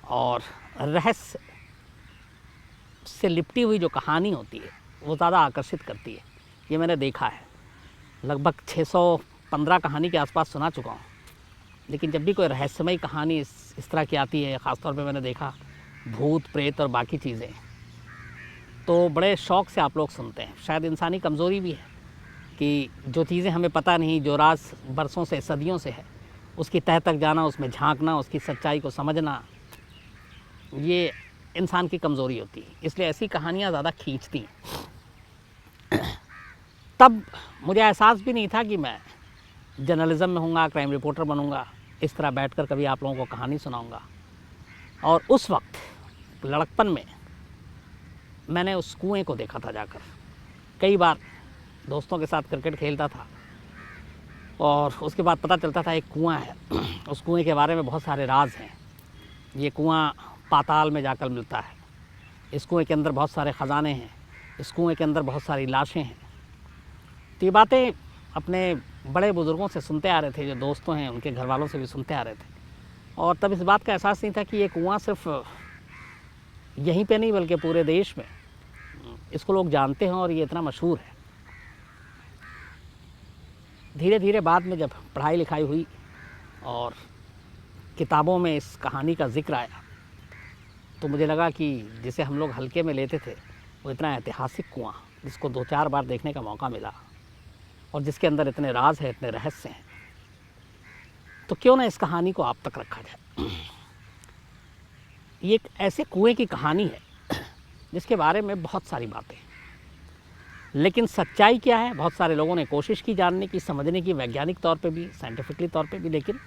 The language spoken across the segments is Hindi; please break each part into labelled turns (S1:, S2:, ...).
S1: और रहस्य से लिपटी हुई जो कहानी होती है वो ज़्यादा आकर्षित करती है। ये मैंने देखा है, लगभग 615 कहानी के आसपास सुना चुका हूँ, लेकिन जब भी कोई रहस्यमयी कहानी इस तरह की आती है, ख़ासतौर पे मैंने देखा भूत प्रेत और बाकी चीज़ें, तो बड़े शौक़ से आप लोग सुनते हैं। शायद इंसानी कमज़ोरी भी है कि जो चीज़ें हमें पता नहीं, जो राज बरसों से सदियों से है, उसकी तह तक जाना, उसमें झांकना, उसकी सच्चाई को समझना, ये इंसान की कमज़ोरी होती है। इसलिए ऐसी कहानियाँ ज़्यादा खींचती हैं। तब मुझे एहसास भी नहीं था कि मैं जर्नलिज़म में हूँगा, क्राइम रिपोर्टर बनूँगा, इस तरह बैठकर कभी आप लोगों को कहानी सुनाऊँगा। और उस वक्त लड़कपन में मैंने उस कुएं को देखा था जाकर। कई बार दोस्तों के साथ क्रिकेट खेलता था और उसके बाद पता चलता था एक कुआं है, उस कुएं के बारे में बहुत सारे राज हैं। ये कुआं पाताल में जाकर मिलता है, इस कुएं के अंदर बहुत सारे ख़जाने हैं, इस कुएं के अंदर बहुत सारी लाशें हैं। तो ये बातें अपने बड़े बुज़ुर्गों से सुनते आ रहे थे, जो दोस्तों हैं उनके घर वालों से भी सुनते आ रहे थे। और तब इस बात का एहसास नहीं था कि ये कुआं सिर्फ यहीं पे नहीं बल्कि पूरे देश में इसको लोग जानते हैं और ये इतना मशहूर है। धीरे धीरे बाद में जब पढ़ाई लिखाई हुई और किताबों में इस कहानी का ज़िक्र आया, तो मुझे लगा कि जिसे हम लोग हल्के में लेते थे वो इतना ऐतिहासिक कुआं, जिसको 2-4 बार देखने का मौका मिला और जिसके अंदर इतने राज हैं, इतने रहस्य हैं, तो क्यों ना इस कहानी को आप तक रखा जाए। ये एक ऐसे कुएं की कहानी है जिसके बारे में बहुत सारी बातें, लेकिन सच्चाई क्या है, बहुत सारे लोगों ने कोशिश की जानने की, समझने की, वैज्ञानिक तौर पे भी, साइंटिफिकली तौर पे भी, लेकिन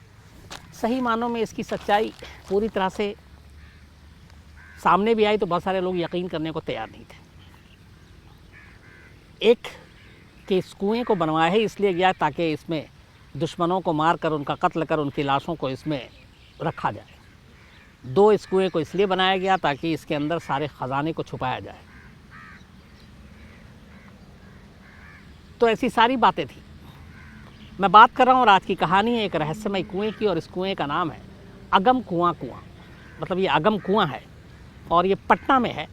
S1: सही मानों में इसकी सच्चाई पूरी तरह से सामने भी आई तो बहुत सारे लोग यकीन करने को तैयार नहीं थे। एक कि इस कुएं को बनवाया ही इसलिए गया ताकि इसमें दुश्मनों को मार कर, उनका कत्ल कर, उनकी लाशों को इसमें रखा जाए। 2, इस कुएं को इसलिए बनाया गया ताकि इसके अंदर सारे ख़जाने को छुपाया जाए। तो ऐसी सारी बातें थी। मैं बात कर रहा हूँ, और आज की कहानी है एक रहस्यमय कुएं की, और इस कुएं का नाम है अगम कुआं। मतलब ये अगम कुआं है और ये पटना में है,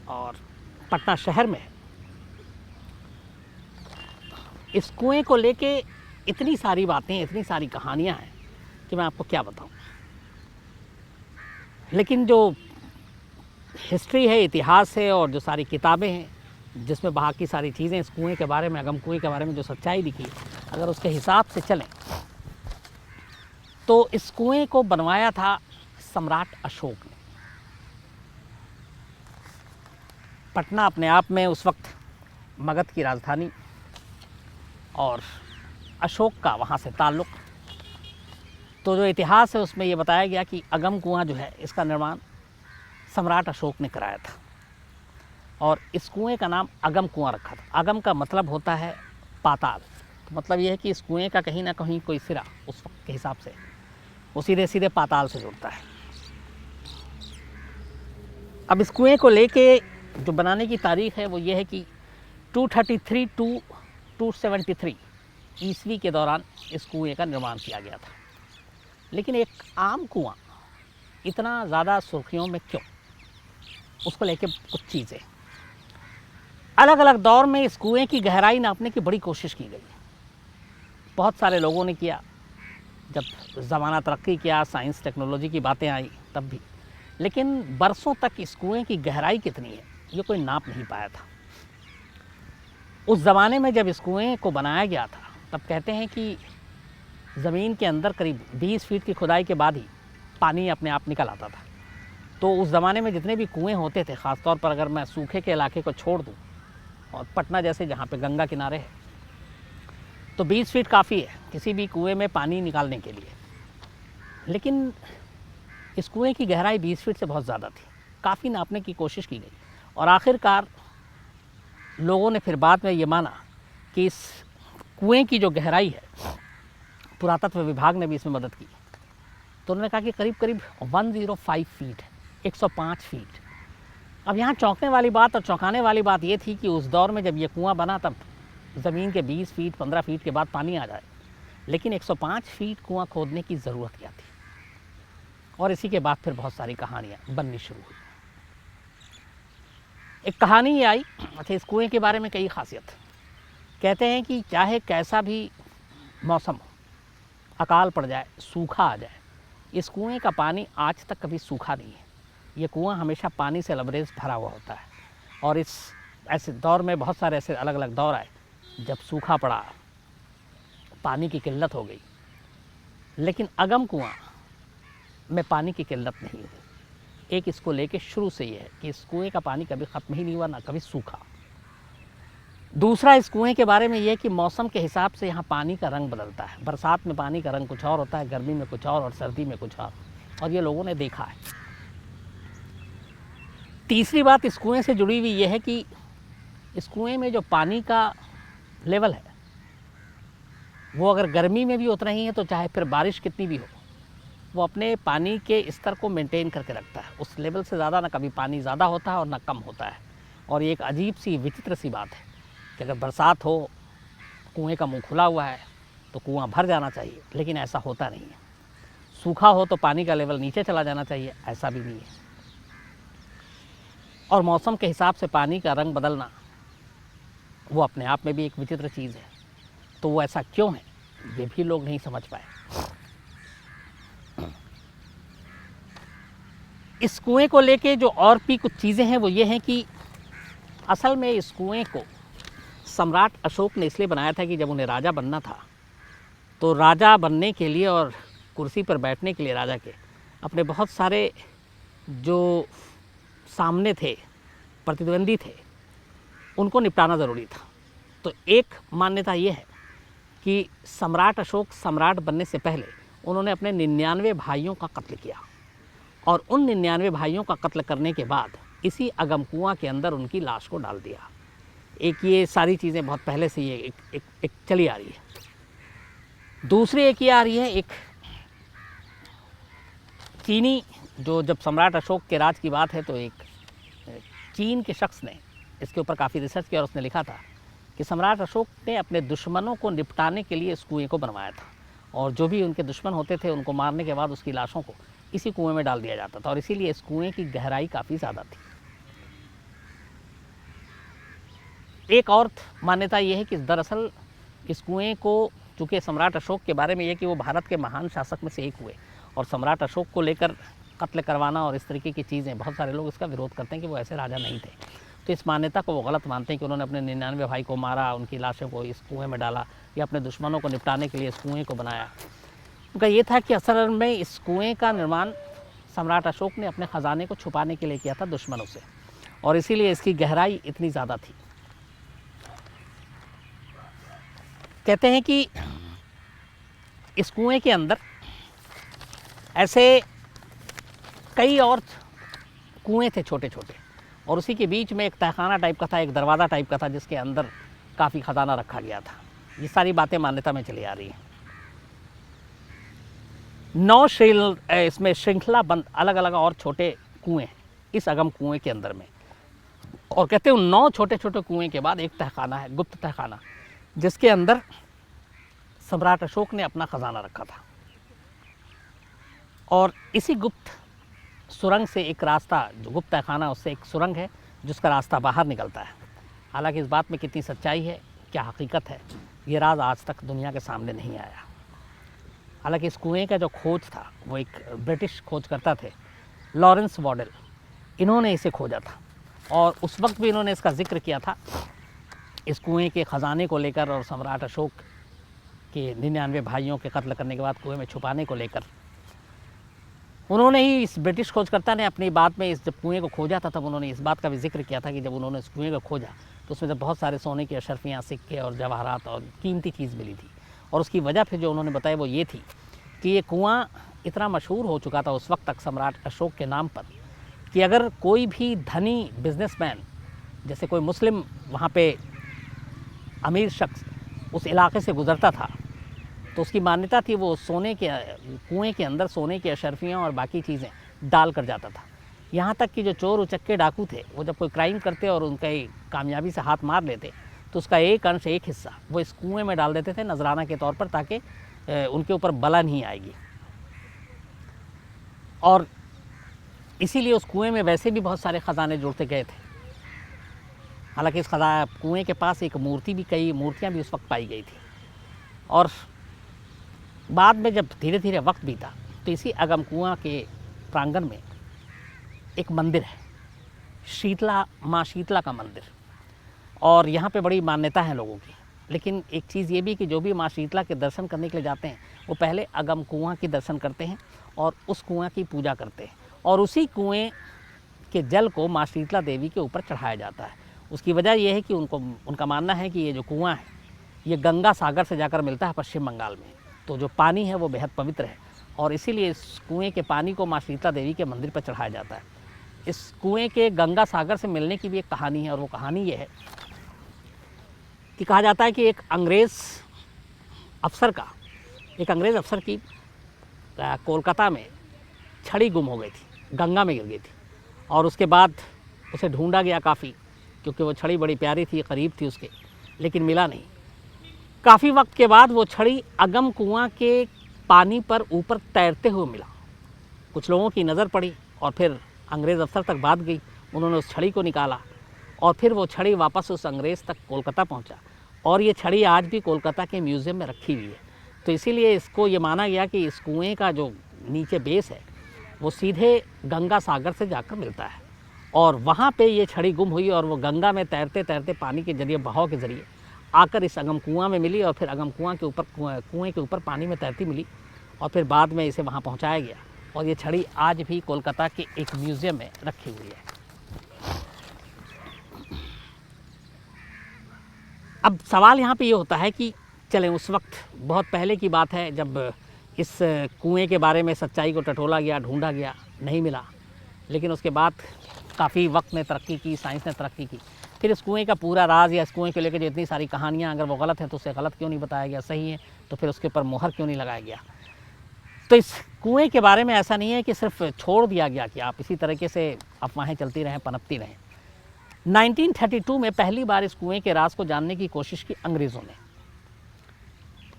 S1: और पटना शहर में है। इस कुएं को लेके इतनी सारी बातें, इतनी सारी कहानियां हैं कि मैं आपको क्या बताऊं। लेकिन जो हिस्ट्री है, इतिहास है, और जो सारी किताबें हैं जिसमें बाकी सारी चीज़ें इस कुएं के बारे में, अगम कुएं के बारे में जो सच्चाई लिखी है, अगर उसके हिसाब से चलें तो इस कुएं को बनवाया था सम्राट अशोक ने। पटना अपने आप में उस वक्त मगध की राजधानी, और अशोक का वहाँ से ताल्लुक़। तो जो इतिहास है उसमें ये बताया गया कि अगम कुआं जो है, इसका निर्माण सम्राट अशोक ने कराया था, और इस कुएं का नाम अगम कुआं रखा था। अगम का मतलब होता है पाताल, तो मतलब ये है कि इस कुएं का कहीं ना कहीं कोई सिरा उस वक्त के हिसाब से वो सीधे सीधे पाताल से जुड़ता है। अब इस कुएं को लेके जो बनाने की तारीख है वो ये है कि 233 टू 273 ईस्वी के दौरान इस कुएं का निर्माण किया गया था। लेकिन एक आम कुआं इतना ज़्यादा सुर्खियों में क्यों, उसको लेके कुछ चीज़ें। अलग अलग दौर में इस कुएं की गहराई नापने की बड़ी कोशिश की गई, बहुत सारे लोगों ने किया। जब ज़माना तरक्की किया, साइंस टेक्नोलॉजी की बातें आई तब भी, लेकिन बरसों तक इस कुएं की गहराई कितनी है ये कोई नाप नहीं पाया था। उस ज़माने में जब इस कुएं को बनाया गया था तब कहते हैं कि ज़मीन के अंदर करीब 20 फीट की खुदाई के बाद ही पानी अपने आप निकल आता था। तो उस ज़माने में जितने भी कुएं होते थे, ख़ास तौर पर अगर मैं सूखे के इलाके को छोड़ दूं और पटना जैसे जहाँ पे गंगा किनारे है, तो 20 फीट काफ़ी है किसी भी कुएं में पानी निकालने के लिए। लेकिन इस कुएं की गहराई 20 फीट से बहुत ज़्यादा थी, काफ़ी नापने की कोशिश की गई, और आखिरकार लोगों ने फिर बाद में ये माना कि इस कुएं की जो गहराई है, पुरातत्व विभाग ने भी इसमें मदद की, तो उन्होंने कहा कि करीब करीब 105 फीट है, 105 फीट। अब यहाँ चौंकने वाली बात और चौंकाने वाली बात ये थी कि उस दौर में जब ये कुआं बना तब ज़मीन के 20 फीट 15 फीट के बाद पानी आ जाए, लेकिन 105 फीट कुआं खोदने की ज़रूरत क्या थी। और इसी के बाद फिर बहुत सारी कहानियाँ बननी शुरू हुई। एक कहानी ये आई, अच्छा इस कुएँ के बारे में कई खासियत। कहते हैं कि चाहे कैसा भी मौसम हो, अकाल पड़ जाए, सूखा आ जाए, इस कुएँ का पानी आज तक कभी सूखा नहीं है। ये कुआँ हमेशा पानी से लबरेज भरा हुआ होता है। और इस ऐसे दौर में बहुत सारे ऐसे अलग अलग दौर आए जब सूखा पड़ा, पानी की किल्लत हो गई, लेकिन अगम कुआँ में पानी की किल्लत नहीं हुई। एक इसको लेके शुरू से ये है कि इस कुएँ का पानी कभी ख़त्म ही नहीं हुआ, ना कभी सूखा। दूसरा इस कुएँ के बारे में ये कि मौसम के हिसाब से यहाँ पानी का रंग बदलता है। बरसात में पानी का रंग कुछ और होता है, गर्मी में कुछ और सर्दी में कुछ और ये लोगों ने देखा है। तीसरी बात इस कुएँ से जुड़ी हुई ये है कि इस कुएँ में जो पानी का लेवल है वो अगर गर्मी में भी उतना ही है तो चाहे फिर बारिश कितनी भी हो, वो अपने पानी के स्तर को मेंटेन करके रखता है। उस लेवल से ज़्यादा ना कभी पानी ज़्यादा होता है और ना कम होता है। और ये एक अजीब सी विचित्र सी बात है कि अगर बरसात हो, कुएँ का मुंह खुला हुआ है तो कुआँ भर जाना चाहिए, लेकिन ऐसा होता नहीं है। सूखा हो तो पानी का लेवल नीचे चला जाना चाहिए, ऐसा भी नहीं है। और मौसम के हिसाब से पानी का रंग बदलना वो अपने आप में भी एक विचित्र चीज़ है। तो वो ऐसा क्यों है, ये भी लोग नहीं समझ पाए। इस कुएँ को लेके जो और भी कुछ चीज़ें हैं वो ये हैं कि असल में इस कुएँ को सम्राट अशोक ने इसलिए बनाया था कि जब उन्हें राजा बनना था तो राजा बनने के लिए और कुर्सी पर बैठने के लिए राजा के अपने बहुत सारे जो सामने थे, प्रतिद्वंदी थे, उनको निपटाना ज़रूरी था। तो एक मान्यता ये है कि सम्राट अशोक सम्राट बनने से पहले उन्होंने अपने 99 भाइयों का कत्ल किया और उन 99 भाइयों का कत्ल करने के बाद इसी अगम कुआँ के अंदर उनकी लाश को डाल दिया। एक ये सारी चीज़ें बहुत पहले से ये एक चली आ रही है। दूसरी एक ये आ रही है, एक चीनी, जो जब सम्राट अशोक के राज की बात है तो एक चीन के शख्स ने इसके ऊपर काफ़ी रिसर्च किया और उसने लिखा था कि सम्राट अशोक ने अपने दुश्मनों को निपटाने के लिए इस कुएँ को बनवाया था और जो भी उनके दुश्मन होते थे उनको मारने के बाद उसकी लाशों को इसी कुएँ में डाल दिया जाता था और इसीलिए इस कुएँ की गहराई काफ़ी ज़्यादा थी। एक और मान्यता ये है कि दरअसल इस कुएँ को, चूँकि सम्राट अशोक के बारे में ये कि वो भारत के महान शासक में से एक हुए और सम्राट अशोक को लेकर कत्ल करवाना और इस तरीके की चीज़ें, बहुत सारे लोग इसका विरोध करते हैं कि वो ऐसे राजा नहीं थे। तो इस मान्यता को वो गलत मानते हैं कि उन्होंने अपने 99 भाई को मारा, उनकी लाशों को इस कुएँ में डाला या अपने दुश्मनों को निपटाने के लिए इस कुएँ को बनाया। उनका ये था कि असल में इस कुएँ का निर्माण सम्राट अशोक ने अपने ख़जाने को छुपाने के लिए किया था दुश्मनों से और इसीलिए इसकी गहराई इतनी ज़्यादा थी। कहते हैं कि इस कुएँ के अंदर ऐसे कई और कुएँ थे छोटे छोटे और उसी के बीच में एक तहखाना टाइप का था, एक दरवाज़ा टाइप का था जिसके अंदर काफ़ी ख़जाना रखा गया था। ये सारी बातें मान्यता में चली आ रही हैं। 9 इसमें श्रृंखला बंद अलग अलग और छोटे कुएँ इस अगम कुएँ के अंदर में, और कहते हैं उन 9 छोटे छोटे कुएँ के बाद एक तहखाना है, गुप्त तहखाना, जिसके अंदर सम्राट अशोक ने अपना ख़जाना रखा था। और इसी गुप्त सुरंग से एक रास्ता, जो गुप्त तहखाना उससे एक सुरंग है जिसका रास्ता बाहर निकलता है। हालांकि इस बात में कितनी सच्चाई है, क्या हकीकत है, ये राज आज तक दुनिया के सामने नहीं आया। हालांकि इस कुएँ का जो खोज था वो एक ब्रिटिश खोजकर्ता थे, लॉरेंस वॉडेल, इन्होंने इसे खोजा था और उस वक्त भी इन्होंने इसका जिक्र किया था इस कुएँ के ख़जाने को लेकर और सम्राट अशोक के 99 भाइयों के कत्ल करने के बाद कुएँ में छुपाने को लेकर। उन्होंने ही, इस ब्रिटिश खोजकर्ता ने अपनी बात में इस जब कुएँ को खोजा था तब उन्होंने इस बात का भी जिक्र किया था कि जब उन्होंने इस कुएँ को खोजा तो उसमें जब बहुत सारे सोने की अशरफियाँ, सिक्के और जवाहरात और कीमती चीज़ मिली थी। और उसकी वजह फिर जो उन्होंने बताया वो ये थी कि ये कुआँ इतना मशहूर हो चुका था उस वक्त तक सम्राट अशोक के नाम पर कि अगर कोई भी धनी बिजनेसमैन, जैसे कोई मुस्लिम वहाँ पे अमीर शख्स उस इलाके से गुज़रता था तो उसकी मान्यता थी वो सोने के कुएँ के अंदर सोने की अशरफियाँ और बाकी चीज़ें डाल कर जाता था। यहाँ तक कि जो चोर उचक्के डाकू थे वो जब कोई क्राइम करते और उनका कामयाबी से हाथ मार लेते तो उसका एक अंश, एक हिस्सा वो इस कुएँ में डाल देते थे नजराना के तौर पर, ताकि उनके ऊपर बला नहीं आएगी। और इसीलिए उस कुएं में वैसे भी बहुत सारे ख़जाने जुड़ते गए थे। हालांकि इस कुएं के पास एक मूर्ति भी, कई मूर्तियां भी उस वक्त पाई गई थी। और बाद में जब धीरे धीरे वक्त बीता तो इसी अगम कुआं के प्रांगण में एक मंदिर है, शीतला, माँ शीतला का मंदिर। और यहाँ पे बड़ी मान्यता है लोगों की। लेकिन एक चीज़ ये भी कि जो भी माँ शीतला के दर्शन करने के लिए जाते हैं वो पहले अगम कुआं के दर्शन करते हैं और उस कुआं की पूजा करते हैं, और उसी कुएं के जल को माँ शीतला देवी के ऊपर चढ़ाया जाता है। उसकी वजह यह है कि उनका मानना है कि ये जो कुआं है ये गंगा सागर से जाकर मिलता है पश्चिम बंगाल में, तो जो पानी है वो बेहद पवित्र है, और इसीलिए इस कुएं के पानी को माँ शीतला देवी के मंदिर पर चढ़ाया जाता है। इस कुएं के गंगा सागर से मिलने की भी एक कहानी है, और वो कहानी ये है कि कहा जाता है कि एक अंग्रेज़ अफसर की कोलकाता में छड़ी गुम हो गई थी, गंगा में गिर गई थी, और उसके बाद उसे ढूंढा गया काफ़ी, क्योंकि वो छड़ी बड़ी प्यारी थी, करीब थी उसके, लेकिन मिला नहीं। काफ़ी वक्त के बाद वो छड़ी अगम कुआं के पानी पर ऊपर तैरते हुए मिला। कुछ लोगों की नज़र पड़ी और फिर अंग्रेज़ अफसर तक बात गई, उन्होंने उस छड़ी को निकाला और फिर वो छड़ी वापस उस अंग्रेज़ तक कोलकाता पहुंचा, और ये छड़ी आज भी कोलकाता के म्यूज़ियम में रखी हुई है। तो इसीलिए इसको ये माना गया कि इस कुएं का जो नीचे बेस है वो सीधे गंगा सागर से जाकर मिलता है, और वहाँ पे ये छड़ी गुम हुई और वो गंगा में तैरते तैरते पानी के जरिए, बहाव के ज़रिए आकर इस अगम कुआं में मिली, और फिर अगम कुएं के ऊपर पानी में तैरती मिली, और फिर बाद में इसे वहाँ पहुँचाया गया, और ये छड़ी आज भी कोलकाता के एक म्यूज़ियम में रखी हुई है। अब सवाल यहाँ पे ये होता है कि चलें, उस वक्त बहुत पहले की बात है जब इस कुएं के बारे में सच्चाई को टटोला गया, ढूंढा गया, नहीं मिला, लेकिन उसके बाद काफ़ी वक्त ने तरक्की की, साइंस ने तरक्की की, फिर इस कुएं का पूरा राज या इस कुएं को लेकर जो इतनी सारी कहानियाँ, अगर वो गलत हैं तो उसे गलत क्यों नहीं बताया गया, सही है तो फिर उसके ऊपर मोहर क्यों नहीं लगाया गया। तो इस कुएं के बारे में ऐसा नहीं है कि सिर्फ छोड़ दिया गया कि आप इसी तरीके से अफवाहें चलती रहें, पनपती रहें। 1932 में पहली बार इस कुएं के राज को जानने की कोशिश की अंग्रेज़ों ने,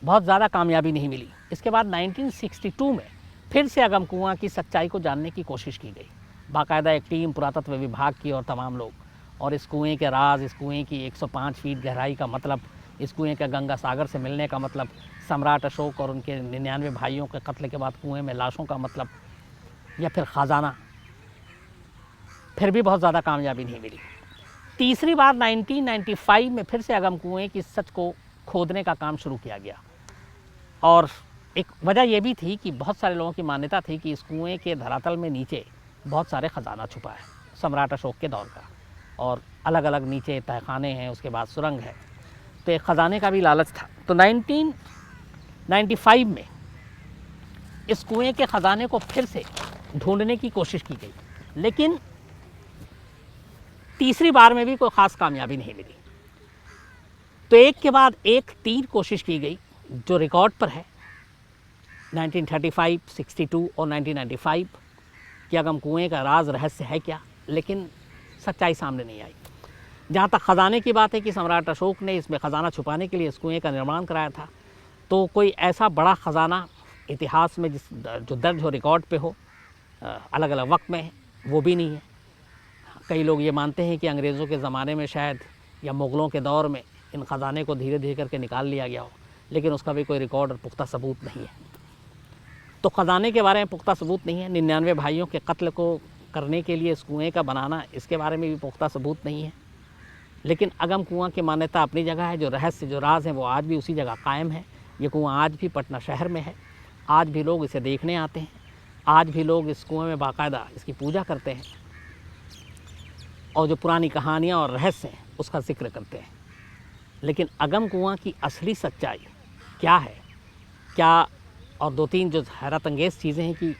S1: बहुत ज़्यादा कामयाबी नहीं मिली। इसके बाद 1962 में फिर से अगम कुआं की सच्चाई को जानने की कोशिश की गई, बाकायदा एक टीम पुरातत्व विभाग की और तमाम लोग, और इस कुएं के राज, इस कुएं की 105 फीट गहराई का मतलब, इस कुएं का गंगा सागर से मिलने का मतलब, सम्राट अशोक और उनके 99 भाइयों के कत्ल के बाद कुएं में लाशों का मतलब, या फिर ख़जाना, फिर भी बहुत ज़्यादा कामयाबी नहीं मिली। तीसरी बार 1995 में फिर से अगम कुएं की सच को खोदने का काम शुरू किया गया, और एक वजह यह भी थी कि बहुत सारे लोगों की मान्यता थी कि इस कुएं के धरातल में नीचे बहुत सारे ख़जाना छुपा है सम्राट अशोक के दौर का, और अलग अलग नीचे तहखाने हैं, उसके बाद सुरंग है, तो एक ख़जाने का भी लालच था। तो 1995 में इस कुएं के ख़जाने को फिर से ढूंढने की कोशिश की गई, लेकिन तीसरी बार में भी कोई ख़ास कामयाबी नहीं मिली। तो एक के बाद एक 3 कोशिश की गई जो रिकॉर्ड पर है, 1935, 62 और 1995 कि अगम कुएं का राज रहस्य है क्या, लेकिन सच्चाई सामने नहीं आई। जहाँ तक ख़जाने की बात है कि सम्राट अशोक ने इसमें ख़जाना छुपाने के लिए इस कुएं का निर्माण कराया था, तो कोई ऐसा बड़ा ख़जाना इतिहास में जो दर्ज हो, रिकॉर्ड पे हो, अलग अलग वक्त में, वो भी नहीं है। कई लोग ये मानते हैं कि अंग्रेज़ों के ज़माने में शायद या मुग़लों के दौर में इन ख़जाने को धीरे धीरे करके निकाल लिया गया हो, लेकिन उसका भी कोई रिकॉर्ड और पुख्ता सबूत नहीं है। तो ख़जाने के बारे में पुख्ता सबूत नहीं है। 99 भाइयों के कत्ल को करने के लिए इस कुएँ का बनाना, इसके बारे में भी पुख्ता सबूत नहीं है। लेकिन अगम कुआं की मान्यता अपनी जगह है, जो रहस्य, जो राज है वो आज भी उसी जगह कायम है। ये कुआं आज भी पटना शहर में है, आज भी लोग इसे देखने आते हैं, आज भी लोग इस कुएं में बाकायदा इसकी पूजा करते हैं, और जो पुरानी कहानियाँ और रहस्य हैं उसका जिक्र करते हैं। लेकिन अगम कुआं की असली सच्चाई क्या है, क्या, और 2-3 जो हैरत अंगेज़ चीज़ें हैं कि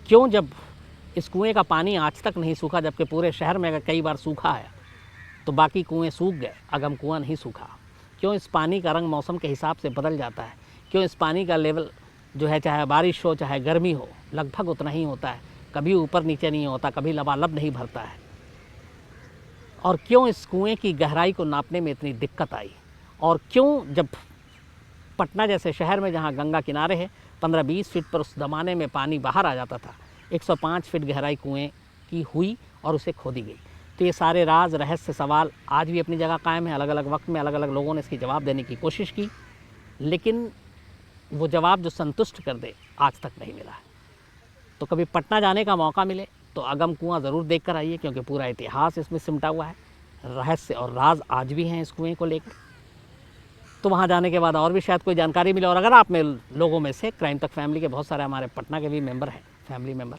S1: क्यों जब इस कुएं का पानी आज तक नहीं सूखा, जबकि पूरे शहर में अगर कई बार सूखा है तो बाकी कुएं सूख गए, अगम कुआं नहीं सूखा। क्यों इस पानी का रंग मौसम के हिसाब से बदल जाता है, क्यों इस पानी का लेवल जो है, चाहे बारिश हो चाहे गर्मी हो, लगभग उतना ही होता है, कभी ऊपर नीचे नहीं होता, कभी लबालब नहीं भरता है। और क्यों इस कुएं की गहराई को नापने में इतनी दिक्कत आई, और क्यों जब पटना जैसे शहर में जहाँ गंगा किनारे है 15-20 फीट पर उस ज़माने में पानी बाहर आ जाता था, 105 फीट गहराई कुएं की हुई और उसे खोदी गई। तो ये सारे राज, रहस्य, सवाल आज भी अपनी जगह कायम है। अलग अलग वक्त में अलग अलग लोगों ने इसकी जवाब देने की कोशिश की, लेकिन वो जवाब जो संतुष्ट कर दे आज तक नहीं मिला है। तो कभी पटना जाने का मौका मिले तो अगम कुआं ज़रूर देख कर आइए, क्योंकि पूरा इतिहास इसमें सिमटा हुआ है। रहस्य और राज आज भी हैं इस कुएं को लेकर। तो वहाँ जाने के बाद और भी शायद कोई जानकारी मिले। और अगर आप में लोगों में से क्राइम तक फैमिली के बहुत सारे हमारे पटना के भी मेंबर हैं, फैमिली मेंबर,